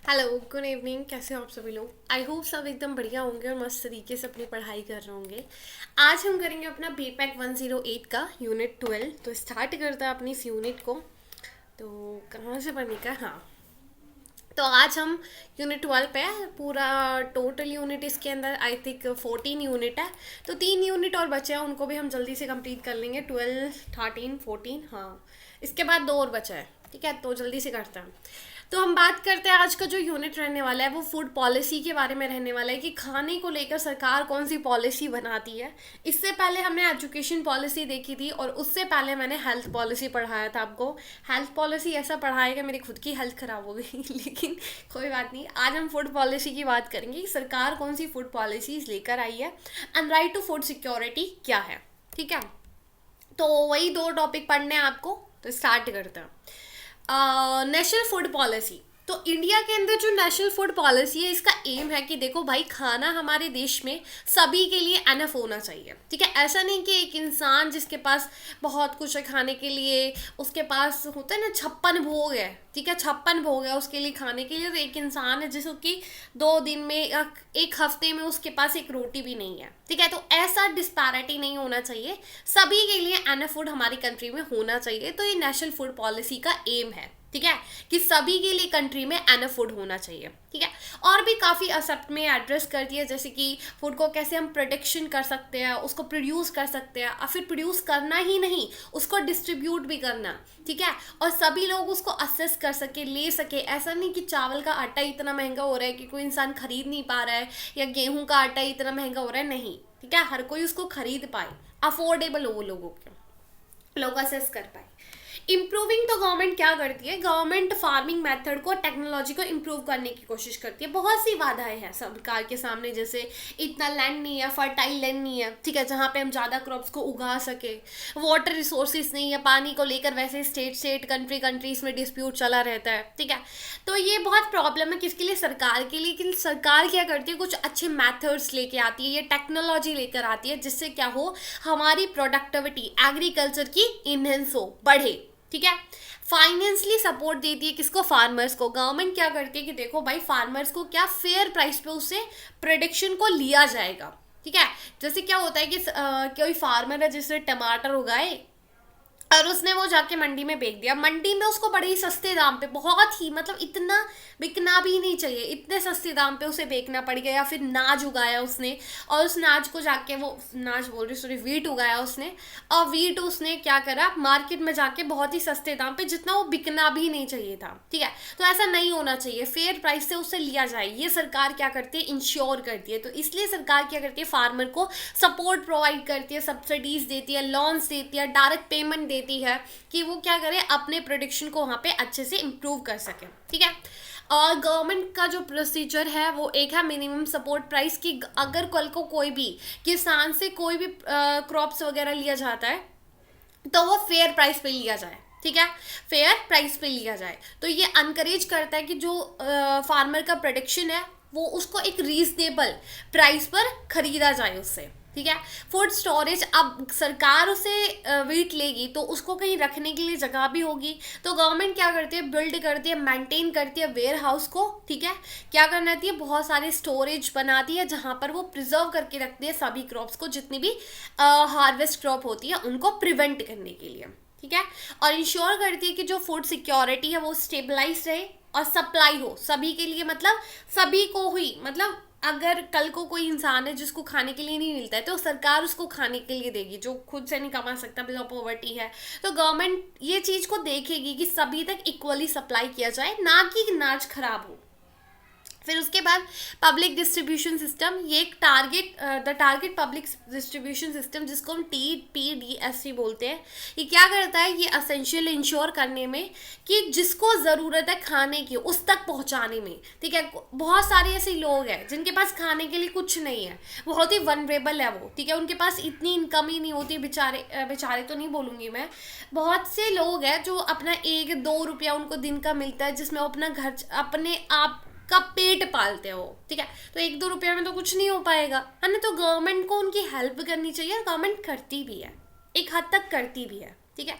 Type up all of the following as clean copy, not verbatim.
Hello, good evening. कैसे हो आप सभी लोग? आई होप सब एकदम बढ़िया होंगे और मस्त तरीके से अपनी पढ़ाई कर रहे होंगे। आज हम करेंगे अपना बीपैक 108 का यूनिट 12। तो स्टार्ट करते हैं अपनी इस यूनिट को। तो कहाँ से पढ़ने का? हाँ, तो आज हम यूनिट 12 पे है। पूरा टोटल यूनिट इसके अंदर आई थिंक 14 यूनिट है। तो 3 यूनिट और बचे हैं, उनको भी हम जल्दी से कंप्लीट कर लेंगे। 12, 13, 14, हाँ, इसके बाद 2 और बचा है। ठीक है, तो जल्दी से करते हैं। तो हम बात करते हैं, आज का जो यूनिट रहने वाला है वो फूड पॉलिसी के बारे में रहने वाला है कि खाने को लेकर सरकार कौन सी पॉलिसी बनाती है। इससे पहले हमने एजुकेशन पॉलिसी देखी थी और उससे पहले मैंने हेल्थ पॉलिसी पढ़ाया था आपको। हेल्थ पॉलिसी ऐसा पढ़ाया कि मेरी खुद की हेल्थ खराब हो गई लेकिन कोई बात नहीं, आज हम फूड पॉलिसी की बात करेंगे कि सरकार कौन सी फूड पॉलिसीज लेकर आई है and right to food security क्या है। ठीक है, तो वही 2 टॉपिक पढ़ने हैं आपको। तो स्टार्ट करते हैं। National food policy. तो इंडिया के अंदर जो नेशनल फूड पॉलिसी है, इसका एम है कि देखो भाई, खाना हमारे देश में सभी के लिए एनफ होना चाहिए। ठीक है, ऐसा नहीं कि एक इंसान जिसके पास बहुत कुछ है खाने के लिए, उसके पास होता है ना 56 भोग है। ठीक है, 56 भोग है उसके लिए खाने के लिए। तो एक इंसान है जिसको कि 2 दिन में या एक हफ्ते में उसके पास एक रोटी भी नहीं है। ठीक है, तो ऐसा डिस्पैरिटी नहीं होना चाहिए। सभी के लिए एनफ फूड हमारी कंट्री में होना चाहिए। तो ये नेशनल फूड पॉलिसी का एम है। ठीक है, कि सभी के लिए कंट्री में एनफ फूड होना चाहिए। ठीक है, और भी काफ़ी एस्पेक्ट में एड्रेस कर दिया, जैसे कि फूड को कैसे हम प्रोटेक्शन कर सकते हैं, उसको प्रोड्यूस कर सकते हैं, और फिर प्रोड्यूस करना ही नहीं, उसको डिस्ट्रीब्यूट भी करना। ठीक है, और सभी लोग उसको असेस कर सके, ले सके। ऐसा नहीं कि चावल का आटा इतना महंगा हो रहा है कि कोई इंसान खरीद नहीं पा रहा है, या गेहूं का आटा इतना महंगा हो रहा है। नहीं, ठीक है, हर कोई उसको खरीद पाए, अफोर्डेबल हो वो लोगों के, लोग असेस कर पाए। इम्प्रूविंग, तो गवर्नमेंट क्या करती है? गवर्नमेंट फार्मिंग मेथड को, टेक्नोलॉजी को इम्प्रूव करने की कोशिश करती है। बहुत सी बाधाएं हैं सरकार के सामने, जैसे इतना लैंड नहीं है, फर्टाइल लैंड नहीं है। ठीक है, जहाँ पे हम ज़्यादा क्रॉप्स को उगा सके। वाटर रिसोर्सेज नहीं है, पानी को लेकर वैसे स्टेट कंट्रीज में डिस्प्यूट चला रहता है। ठीक है, तो ये बहुत प्रॉब्लम है किसके लिए? सरकार के लिए। कि सरकार क्या करती है? कुछ अच्छे मैथड्स लेके आती है, ये टेक्नोलॉजी लेकर आती है, जिससे क्या हो, हमारी प्रोडक्टिविटी एग्रीकल्चर की इनहेंस हो, बढ़े। ठीक है, फाइनेंशियली सपोर्ट देती है किसको? फार्मर्स को। गवर्नमेंट क्या करती है कि देखो भाई, फार्मर्स को क्या फेयर प्राइस पे उससे प्रोडक्शन को लिया जाएगा। ठीक है, जैसे क्या होता है कि कोई फार्मर है जिसने टमाटर उगाए और उसने वो जाके मंडी में बेच दिया। मंडी में उसको बड़े ही सस्ते दाम पे, बहुत ही मतलब इतना बिकना भी नहीं चाहिए, इतने सस्ते दाम पे उसे बेचना पड़ गया। या फिर नाज उगाया उसने, और उस नाज को जाके, वो नाज बोल रही, सॉरी, वीट उगाया उसने, और वीट उसने क्या करा, मार्केट में जाके बहुत ही सस्ते दाम पे, जितना वो बिकना भी नहीं चाहिए था। ठीक है, तो ऐसा नहीं होना चाहिए, फेयर प्राइस से उसे लिया जाए। ये सरकार क्या करती है? इंश्योर करती है। तो इसलिए सरकार क्या करती है? फार्मर को सपोर्ट प्रोवाइड करती है, सब्सिडीज देती है, लोन्स देती है, डायरेक्ट पेमेंट देती है, कि वो क्या करे, अपने प्रोडक्शन को वहाँ पे अच्छे से इम्प्रूव कर सके। ठीक है, और गवर्नमेंट का जो प्रोसीजर है वो एक है मिनिमम सपोर्ट प्राइस की। अगर कल को कोई भी किसान से कोई भी क्रॉप्स वगैरह लिया जाता है, तो वो फेयर प्राइस पे लिया जाए। ठीक है, फेयर प्राइस पे लिया जाए। तो ये अनकरेज करता है कि जो फार्मर का प्रोडक्शन है, वो उसको एक रीजनेबल प्राइस पर खरीदा जाए उससे। ठीक है, फूड स्टोरेज, अब सरकार उसे वीट लेगी तो उसको कहीं रखने के लिए जगह भी होगी। तो गवर्नमेंट क्या करती है? बिल्ड करती है, मेंटेन करती है वेयर हाउस को। ठीक है, क्या करती है? बहुत सारे स्टोरेज बनाती है, जहाँ पर वो प्रिजर्व करके रखती है सभी क्रॉप्स को, जितनी भी हार्वेस्ट क्रॉप होती है उनको प्रिवेंट करने के लिए। ठीक है, और इंश्योर करती है कि जो फूड सिक्योरिटी है वो स्टेबलाइज रहे और सप्लाई हो सभी के लिए, मतलब सभी को हुई, मतलब अगर कल को कोई इंसान है जिसको खाने के लिए नहीं मिलता है, तो सरकार उसको खाने के लिए देगी, जो खुद से नहीं कमा सकता, बिलो पॉवर्टी है। तो गवर्नमेंट ये चीज़ को देखेगी कि सभी तक इक्वली सप्लाई किया जाए, ना कि अनाज खराब हो। फिर उसके बाद पब्लिक डिस्ट्रीब्यूशन सिस्टम, ये एक the target public distribution system, जिसको हम TPDSC बोलते हैं। ये क्या करता है? ये असेंशियल इंश्योर करने में कि जिसको ज़रूरत है खाने की, उस तक पहुंचाने में। ठीक है, बहुत सारे ऐसे लोग हैं जिनके पास खाने के लिए कुछ नहीं है, बहुत ही वनरेबल है वो। ठीक है, उनके पास इतनी इनकम ही नहीं होती, बेचारे बेचारे तो नहीं बोलूँगी मैं, बहुत से लोग हैं जो अपना 1-2 रुपया उनको दिन का मिलता है, जिसमें वो अपना घर, अपने आप का पेट पालते हो। ठीक है, तो 1-2 रुपया में तो कुछ नहीं हो पाएगा, है ना। तो गवर्नमेंट को उनकी हेल्प करनी चाहिए, और गवर्नमेंट करती भी है, एक हद तक करती भी है। ठीक है।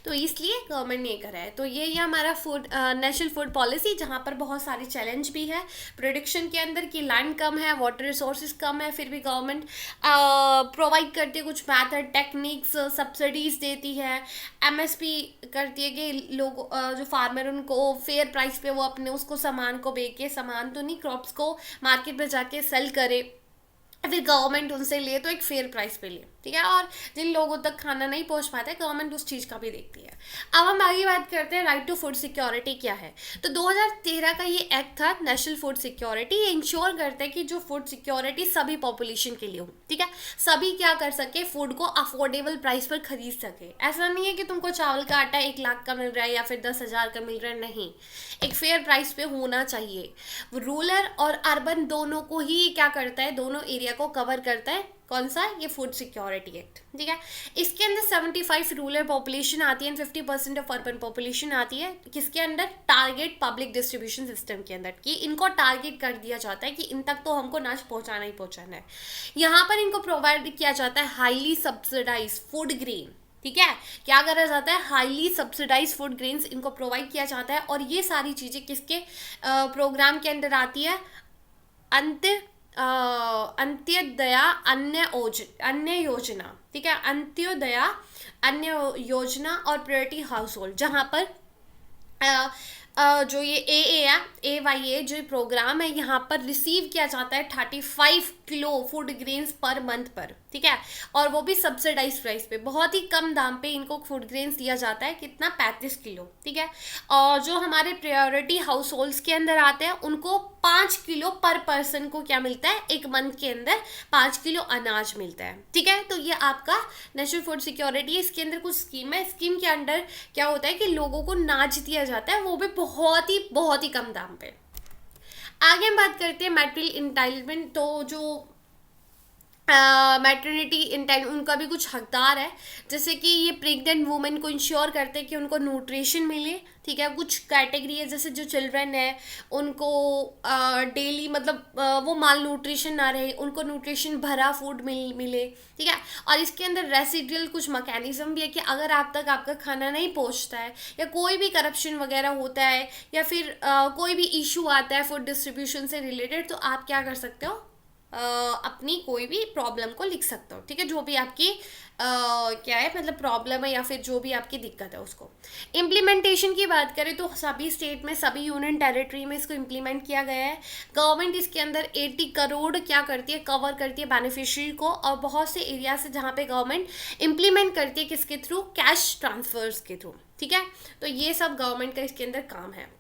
तो इसलिए गवर्नमेंट ने ये करा है। तो ये हमारा फूड नेशनल फूड पॉलिसी, जहाँ पर बहुत सारे चैलेंज भी है प्रोडक्शन के अंदर कि लैंड कम है, वाटर रिसोर्सेज कम है, फिर भी गवर्नमेंट प्रोवाइड करती है कुछ मैथड टेक्निक्स, सब्सिडीज देती है, एमएसपी करती है कि लोग जो फार्मर उनको फेयर प्राइस पे वो अपने उसको सामान को बेचे, सामान तो नहीं, क्रॉप्स को मार्केट में जाके सेल करे, फिर गवर्नमेंट उनसे ले तो एक फेयर प्राइस पे ले, ठीक है। और जिन लोगों तक खाना नहीं पहुंच पाता है, गवर्नमेंट उस चीज़ का भी देखती है। अब हम आगे बात करते हैं राइट टू फूड सिक्योरिटी क्या है। तो 2013 का ये एक्ट था नेशनल फूड सिक्योरिटी। ये इंश्योर करता है कि जो फूड सिक्योरिटी सभी पॉपुलेशन के लिए हो, ठीक है। सभी क्या कर सके, फूड को अफोर्डेबल प्राइस पर खरीद सके। ऐसा नहीं है कि तुमको चावल का आटा 1 लाख का मिल रहा है या फिर 10,000 का मिल रहा है, नहीं, एक फेयर प्राइस पे होना चाहिए। रूरल और अर्बन दोनों को ही क्या करता है, दोनों एरिया को कवर करता है। कौन सा, ये फूड सिक्योरिटी एक्ट, ठीक है। इसके अंदर 75 रूरल पॉपुलेशन आती है एंड 50% ऑफ अर्बन पॉपुलेशन आती है। किसके under, target public distribution system के अंदर, कि इनको टारगेट कर दिया जाता है कि इन तक तो हमको अनाज पहुंचाना ही पहुंचाना है। यहाँ पर इनको प्रोवाइड किया जाता है हाईली सब्सिडाइज फूड ग्रेन, ठीक है। क्या करा जाता है, हाईली सब्सिडाइज फूड ग्रेन्स इनको प्रोवाइड किया जाता है। और ये सारी चीज़ें किसके प्रोग्राम के अंदर आती है, अंत्योदया अन्य योजना, ठीक है। अंत्योदया अन्य योजना और प्रायोरिटी हाउस होल्ड, जहाँ पर जो ये AAA जो प्रोग्राम है, यहाँ पर रिसीव किया जाता है 35 kilo food grains per month पर, ठीक है। और वो भी सब्सिडाइज प्राइस पे, बहुत ही कम दाम पे इनको फूड ग्रेन्स दिया जाता है। कितना, 35 किलो, ठीक है। और जो हमारे प्रायोरिटी हाउस होल्ड्स के अंदर आते हैं, उनको 5 किलो पर पर्सन को क्या मिलता है, एक मंथ के अंदर 5 किलो अनाज मिलता है, ठीक है। तो ये आपका नेशनल फूड सिक्योरिटी है। इसके अंदर कुछ स्कीम है। स्कीम के अंडर क्या होता है कि लोगों को अनाज दिया जाता है, वो भी बहुत ही कम दाम पे। आगे हम बात करते हैं मैटरनल इंटाइटलमेंट। तो जो मैटरनिटी इंटेंट, उनका भी कुछ हकदार है। जैसे कि ये प्रेग्नेंट वुमेन को इंश्योर करते हैं कि उनको न्यूट्रिशन मिले, ठीक है। कुछ कैटेगरी है, जैसे जो चिल्ड्रन है उनको डेली मतलब वो माल न्यूट्रिशन ना रहे, उनको न्यूट्रिशन भरा फूड मिले, ठीक है। और इसके अंदर रेसिडुअल कुछ मैकेनिज्म भी है कि अगर आप तक आपका खाना नहीं पहुंचता है, या कोई भी करप्शन वगैरह होता है, या फिर कोई भी इशू आता है फूड डिस्ट्रीब्यूशन से रिलेटेड, तो आप क्या कर सकते हो, अपनी कोई भी प्रॉब्लम को लिख सकते हो, ठीक है। जो भी आपकी क्या है मतलब प्रॉब्लम है, या फिर जो भी आपकी दिक्कत है उसको। इम्प्लीमेंटेशन की बात करें तो सभी स्टेट में, सभी यूनियन टेरिटरी में इसको इम्प्लीमेंट किया गया है। गवर्नमेंट इसके अंदर 80 करोड़ क्या करती है, कवर करती है बेनिफिशियरी को। और बहुत से एरिया से जहाँ पे गवर्नमेंट इम्प्लीमेंट करती है, किसके थ्रू, कैश ट्रांसफर्स के थ्रू, ठीक है। तो ये सब गवर्नमेंट का इसके अंदर काम है।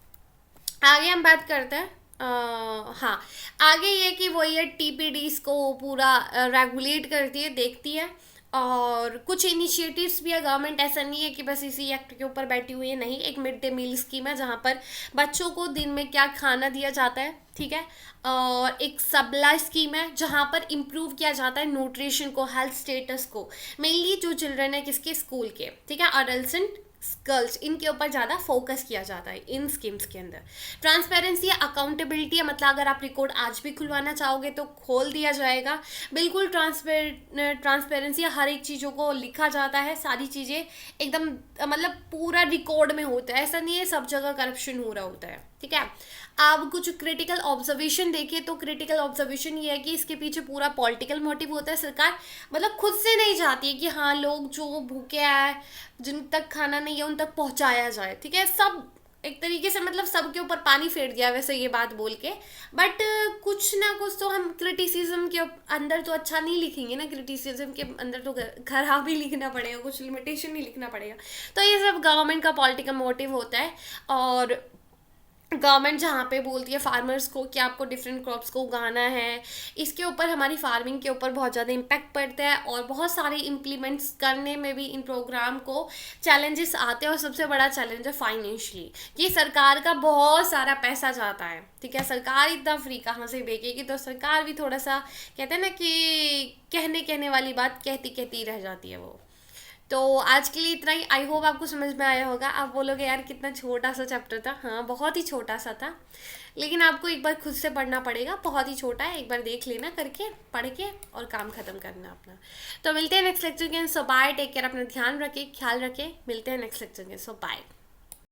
आगे हम बात करते हैं हाँ, आगे ये कि वो ये TPDs को पूरा रेगुलेट करती है, देखती है। और कुछ इनिशिएटिव्स भी है गवर्नमेंट, ऐसा नहीं है कि बस इसी एक्ट के ऊपर बैठी हुई है, नहीं। एक मिड डे मील स्कीम है, जहाँ पर बच्चों को दिन में क्या खाना दिया जाता है, ठीक है। और एक सबला स्कीम है, जहाँ पर इम्प्रूव किया जाता है न्यूट्रिशन को, हेल्थ स्टेटस को, मेनली जो चिल्ड्रन है किसके, स्कूल के, ठीक है। एडल्सेंट गर्ल्स, इनके ऊपर ज़्यादा फोकस किया जाता है इन स्कीम्स के अंदर। ट्रांसपेरेंसी, अकाउंटेबिलिटी है, मतलब अगर आप रिकॉर्ड आज भी खुलवाना चाहोगे तो खोल दिया जाएगा। बिल्कुल ट्रांसपेरेंसी, हर एक चीज़ों को लिखा जाता है, सारी चीज़ें एकदम मतलब पूरा रिकॉर्ड में होता है। ऐसा नहीं है सब जगह करप्शन हो रहा होता है, ठीक है। अब कुछ क्रिटिकल ऑब्जर्वेशन देखें तो क्रिटिकल ऑब्जर्वेशन ये है कि इसके पीछे पूरा पॉलिटिकल मोटिव होता है। सरकार मतलब खुद से नहीं चाहती है कि हाँ, लोग जो भूखे आए, जिन तक खाना नहीं है, उन तक पहुंचाया जाए, ठीक है। सब एक तरीके से मतलब सबके ऊपर पानी फेर दिया वैसे ये बात बोल के। बट कुछ ना कुछ तो हम क्रिटिसिज्म के अंदर तो अच्छा नहीं लिखेंगे ना, क्रिटिसिज्म के अंदर तो खराब ही लिखना पड़ेगा, कुछ लिमिटेशन नहीं लिखना पड़ेगा। तो ये सब गवर्नमेंट का पॉलिटिकल मोटिव होता है। और गवर्नमेंट जहाँ पे बोलती है फार्मर्स को कि आपको डिफरेंट क्रॉप्स को उगाना है, इसके ऊपर हमारी फार्मिंग के ऊपर बहुत ज़्यादा इम्पैक्ट पड़ता है। और बहुत सारे इम्प्लीमेंट्स करने में भी इन प्रोग्राम को चैलेंजेस आते हैं। और सबसे बड़ा चैलेंज है फाइनेंशियली, कि सरकार का बहुत सारा पैसा जाता है, ठीक है। सरकार इतना फ्री कहाँ से बेचेगी, तो सरकार भी थोड़ा सा कहते हैं ना कि कहने वाली बात कहती रह जाती है वो। तो आज के लिए इतना ही। आई होप आपको समझ में आया होगा। आप बोलोगे यार कितना छोटा सा चैप्टर था, हाँ बहुत ही छोटा सा था, लेकिन आपको एक बार खुद से पढ़ना पड़ेगा, बहुत ही छोटा है, एक बार देख लेना करके पढ़ के और काम खत्म करना अपना। तो मिलते हैं नेक्स्ट लेक्चर के। सो बाय, टेक केयर, अपना ध्यान रखें, ख्याल रखें, मिलते हैं नेक्स्ट लेक्चर के। सो बाय।